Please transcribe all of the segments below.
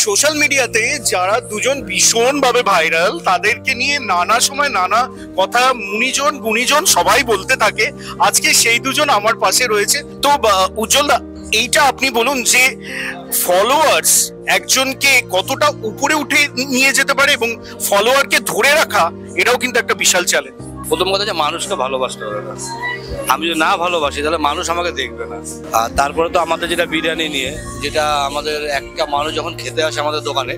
Social মিডিয়াতে যারা দুজন ভীষণভাবে ভাইরাল, তাদেরকে নিয়ে নানা সময় নানা কথা মুনিজন গুণীজন সবাই বলতে থাকে। আজকে সেই দুজন আমার পাশে রয়েছে। তো উজ্জ্বল দা, এইটা আপনি বলুন যে ফলোয়ার্স একজনকে কতটা উপরে উঠে নিয়ে যেতে পারে এবং ফলোয়ারকে ধরে রাখা এটাও কিন্তু একটা বিশাল চ্যালেঞ্জ। প্রথম কথা যে মানুষকে ভালোবাসতে হবে। আমি যদি না ভালোবাসি তাহলে মানুষ আমাকে দেখবে না। আর তারপরে তো আমাদের যেটা বিরিয়ানি নিয়ে, যেটা আমাদের একটা মানুষ যখন খেতে আসে আমাদের দোকানে,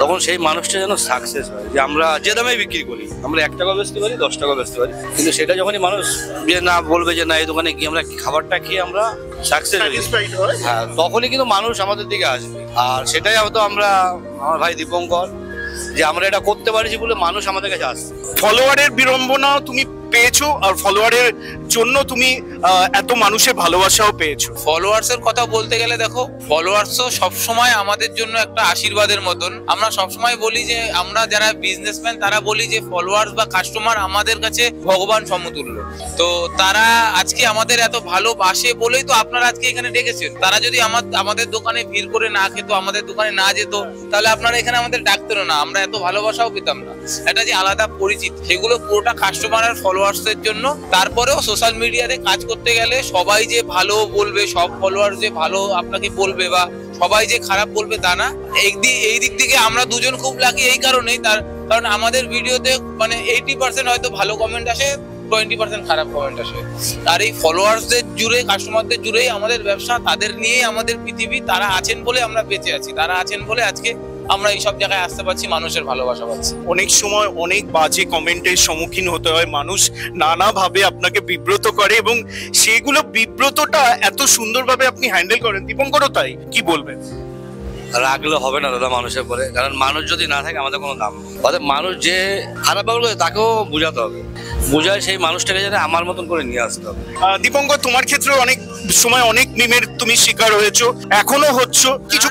তখন সেই মানুষটা যেন সাকসেস হয়। যে আমরা যে দামে বিক্রি করি, আমরা 1 টাকা বেচতে পারি, 10 টাকা বেচতে পারি, কিন্তু সেটা যখনই মানুষ যে না বলবে যে না এই দোকানে গিয়ে আমরা খাবারটা খেয়ে আমরা সাকসেস হই, হ্যাঁ, তখনই কিন্তু মানুষ আমাদের দিকে আসবে। আর সেটাই হয়তো আমরা, আমার ভাই দীপঙ্কর, যে আমরা এটা করতে পারছি বলে মানুষ আমাদের কাছে আসছে। ফলোয়ারের বিড়ম্বনা তুমি পেয়েছো, আর ফলোয়ারের জন্য তুমি এত মানুষের ভালোবাসাও পেয়েছো। ফলোয়ার্স এর কথা বলতে গেলে দেখো, ফলোয়ার্স সবসময় আমাদের জন্য একটা আশীর্বাদের মতন। আমরা সবসময় বলি যে আমরা যারা বিজনেসম্যান তারা বলি যে ফলোয়ার্স বা কাস্টমার আমাদের কাছে ভগবান সমতুল্য। তো তারা আজকে আমাদের এত ভালোবাসে বলেই তো আপনারা আজকে এখানে ডেকেছেন। তারা যদি আমাদের দোকানে ভিড় করে না খেত, আমাদের দোকানে না যেত, তাহলে আপনারা এখানে আমাদের ডাকতেন না, আমরা এত ভালোবাসাও পেতাম না। এটা যে আলাদা পরিচিত, সেগুলো পুরোটা কাস্টমার আর ফলোয়ার্স এর জন্য। তারপরেও সোশ্যাল মিডিয়াতে কাজ করতে গেলে সবাই যে ভালো বলবে, সব ফলোয়ার যে ভালো আপনাকে বলবে বা সবাই যে খারাপ বলবে তা না। এই দিক থেকে আমরা দুজন খুব লাকি এই কারণেই, কারণ আমাদের ভিডিওতে মানে 80% হয়তো ভালো কমেন্ট আসে, 20% খারাপ কমেন্ট আসে। আর এই ফলোয়ার্সদের জুড়ে, কাস্টমারদের জুড়েই আমাদের ব্যবসা, তাদের নিয়েই আমাদের পৃথিবী। তারা আছেন বলে আমরা বেঁচে আছি, তারা আছেন বলে আজকে আমরা এইসব জায়গায় আসতে পারছি, মানুষের ভালোবাসা পাচ্ছি। অনেক সময় অনেক বাজে কমেন্টের সম্মুখীন হতে হয়, মানুষ নানাভাবে আপনাকে বিব্রত করে এবং সেগুলো বিব্রতটা এত সুন্দরভাবে আপনি হ্যান্ডেল করেন। দীপঙ্করও তাই, কি বলবেন? রাখলে হবে না দাদা মানুষের পরে, কারণ মানুষ যদি না থাকে আমাদের কোনো দাম নেই। অর্থাৎ মানুষ যে খারাপ ব্যবহার করে তাকেও বোঝাতে হবে, বোঝায় সেই মানুষটাকে যেন আমার মতন করে নিয়ে আসতে হবে। দীপঙ্কর, তোমার ক্ষেত্রে অনেক সময় অনেক মিমের তুমি শিকার হয়েছো, এখনো হচ্ছ। কিছু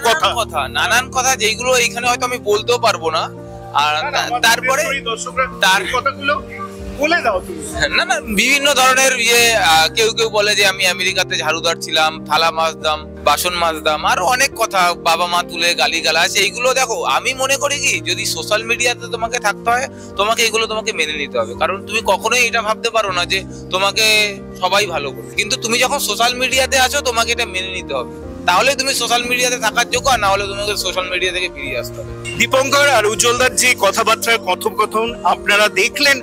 নানান কথা যেগুলো এইখানে হয়তো আমি বলতেও পারবো না। আর তারপরে তার কথাগুলো বলে দাও তুমি। না, বিভিন্ন ধরনের কেউ কেউ বলে যে আমি আমেরিকাতে ঝাড়ুদার ছিলাম, থালা মাজতাম, বাসন মাজতাম, আরো অনেক কথা, বাবা মা তুলে গালিগালাজ। এইগুলো দেখো, আমি মনে করি কি, যদি সোশ্যাল মিডিয়াতে তোমাকে থাকতে হয়, তোমাকে এগুলো তোমাকে মেনে নিতে হবে। কারণ তুমি কখনোই এটা ভাবতে পারো না যে তোমাকে সবাই ভালো করবে, কিন্তু তুমি যখন সোশ্যাল মিডিয়াতে আছো তোমাকে এটা মেনে নিতে হবে। তাহলে তুমি সোশ্যাল মিডিয়াতে থাকার যোগ্য, আর না হলে তোমাকে সোশ্যাল মিডিয়া থেকে ফিরিয়ে আসতে হবে। দীপঙ্কর আর উজ্জ্বলদার যে কথাবার্তার কথোপকথন আপনারা দেখলেন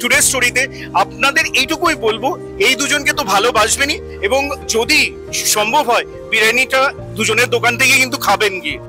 টুডে স্টোরিতে, আপনাদের এইটুকুই বলবো, এই দুজনকে তো ভালোবাসবেনই এবং যদি সম্ভব হয় বিরিয়ানিটা দুজনের দোকান থেকে কিন্তু খাবেন গিয়ে।